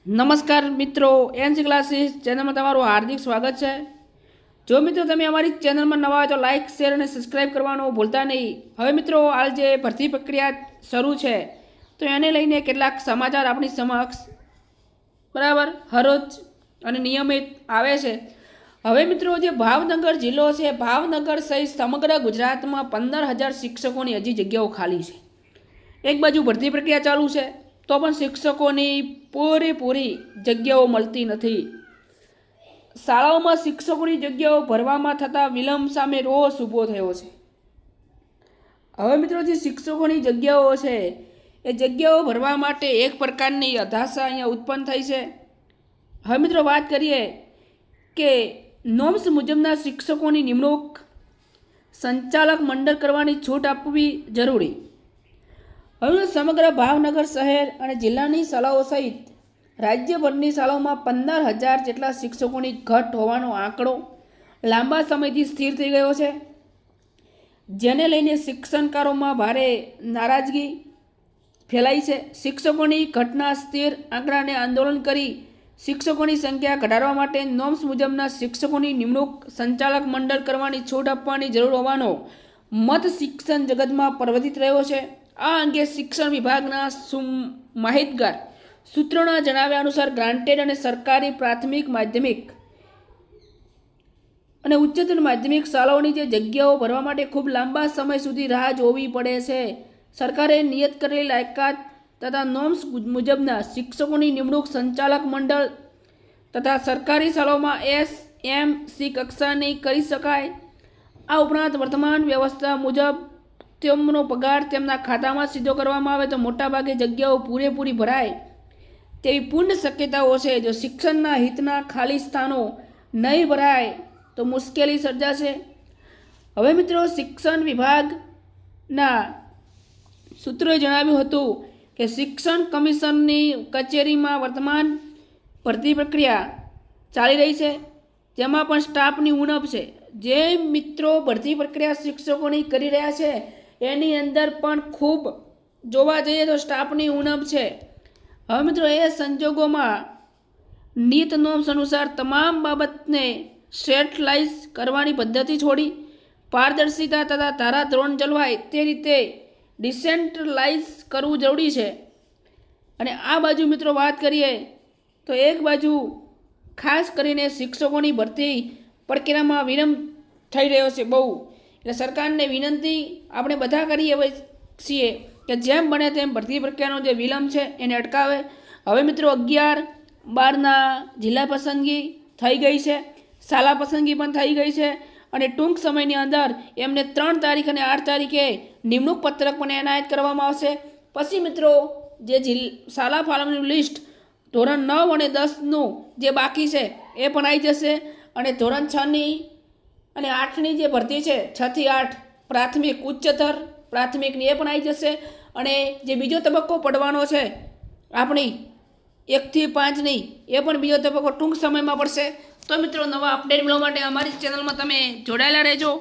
નમસ્કાર મિત્રો, NC classes ચેનલમાં તમારું હાર્દિક સ્વાગત છે। જો મિત્રો તમે અમારી ચેનલમાં નવા હોય તો લાઇક શેર અને સબસ્ક્રાઇબ કરવાનું ભૂલતા નહીં। હવે મિત્રો હાલ જે ભરતી પ્રક્રિયા શરૂ છે તો એને લઈને કેટલાક સમાચાર આપણી સમક્ષ બરાબર હરોજ અને નિયમિત આવે છે। હવે મિત્રો જે ભાવનગર જિલ્લો છે, ભાવનગર સહિત સમગ્ર ગુજરાતમાં 15,000 શિક્ષકોની હજી જગ્યાઓ ખાલી છે। એક બાજુ ભરતી પ્રક્રિયા ચાલુ છે તો પણ શિક્ષકોની પૂરેપૂરી જગ્યાઓ મળતી નથી। શાળાઓમાં શિક્ષકોની જગ્યાઓ ભરવામાં થતા વિલંબ સામે રોષ ઊભો થયો છે। હવે મિત્રો જે શિક્ષકોની જગ્યાઓ છે એ જગ્યાઓ ભરવા માટે એક પ્રકારની હતાશા અહીંયા ઉત્પન્ન થઈ છે। હવે મિત્રો વાત કરીએ કે નોમ્સ મુજબના શિક્ષકોની નિમણૂક સંચાલક મંડળ કરવાની છૂટ આપવી જરૂરી। હવે સમગ્ર ભાવનગર શહેર અને જિલ્લાની શાળાઓ સહિત રાજ્યભરની શાળાઓમાં 15,000 જેટલા શિક્ષકોની ઘટ હોવાનો આંકડો લાંબા સમયથી સ્થિર થઈ ગયો છે, જેને લઈને શિક્ષણકારોમાં ભારે નારાજગી ફેલાઈ છે। શિક્ષકોની ઘટના સ્થિર આંકડાને આંદોલન કરી શિક્ષકોની સંખ્યા ઘટાડવા માટે નોમ્સ મુજબના શિક્ષકોની નિમણૂક સંચાલક મંડળ કરવાની છૂટ આપવાની જરૂર હોવાનો મત શિક્ષણ જગતમાં પ્રવર્તિત રહ્યો છે। આ અંગે શિક્ષણ વિભાગના માહિતગાર સૂત્રોના જણાવ્યા અનુસાર ગ્રાન્ટેડ અને સરકારી પ્રાથમિક માધ્યમિક અને ઉચ્ચતર માધ્યમિક શાળાઓની જે જગ્યાઓ ભરવા માટે ખૂબ લાંબા સમય સુધી રાહ જોવી પડે છે। સરકારે નિયત કરેલી લાયકાત તથા નોમ્સ મુજબના શિક્ષકોની નિમણૂક સંચાલક મંડળ તથા સરકારી શાળાઓમાં SMC કક્ષાની કરી શકાય। આ ઉપરાંત વર્તમાન વ્યવસ્થા મુજબ તેમનો પગાર તેમના ખાતામાં સીધો કરવામાં આવે તો મોટાભાગે જગ્યાઓ પૂરેપૂરી ભરાય તેવી પૂર્ણ શક્યતાઓ છે। જો શિક્ષણના હિતના ખાલી સ્થાનો નહીં ભરાય તો મુશ્કેલી સર્જાશે। હવે મિત્રો શિક્ષણ વિભાગના સૂત્રોએ જણાવ્યું હતું કે શિક્ષણ કમિશનની કચેરીમાં વર્તમાન ભરતી પ્રક્રિયા ચાલી રહી છે, જેમાં પણ સ્ટાફની ઉણપ છે। જે મિત્રો ભરતી પ્રક્રિયા શિક્ષકોની કરી રહ્યા છે એની અંદર પણ ખૂબ જોવા જઈએ તો સ્ટાફની ઉણપ છે। હવે મિત્રો એ સંજોગોમાં નીત નોમ્સ અનુસાર તમામ બાબતને સેન્ટ્રલાઇઝ કરવાની પદ્ધતિ છોડી પારદર્શિતા તથા ધારાધોરણ જળવાય તે રીતે ડિસેન્ટ્રલાઇઝ કરવું જરૂરી છે। અને આ બાજુ મિત્રો વાત કરીએ તો એક બાજુ ખાસ કરીને શિક્ષકોની ભરતી પ્રક્રિયામાં વિલંબ થઈ રહ્યો છે બહુ, એટલે સરકારને વિનંતી આપણે બધા કરીએ છીએ કે જેમ બને તેમ ભરતી પ્રક્રિયાનો જે વિલંબ છે એને અટકાવે। હવે મિત્રો 11-12ના જિલ્લા પસંદગી થઈ ગઈ છે, શાળા પસંદગી પણ થઈ ગઈ છે અને ટૂંક સમયની અંદર એમને 3 તારીખ અને 8 તારીખે નિમણૂક પત્રક પણ એનાયત કરવામાં આવશે। પછી મિત્રો જે શાળા ફાળવણીનું લિસ્ટ ધોરણ 9 અને 10નું જે બાકી છે એ પણ આવી જશે અને ધોરણ 6ની અને 8ની જે ભરતી છે 6 થી 8 પ્રાથમિક ઉચ્ચતર પ્રાથમિકની એ પણ આવી જશે અને જે બીજો તબક્કો પડવાનો છે આપણી 1 થી 5ની એ પણ બીજો તબક્કો ટૂંક સમયમાં પડશે। તો મિત્રો નવા અપડેટ મેળવવા માટે અમારી ચેનલમાં તમે જોડાયેલા રહેજો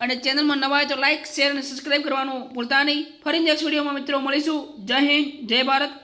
અને ચેનલમાં નવા હોય તો લાઇક શેર અને સબસ્ક્રાઈબ કરવાનું ભૂલતા નહીં। ફરી નેક્સ્ટ વિડીયોમાં મિત્રો મળીશું। જય હિન્દ, જય ભારત।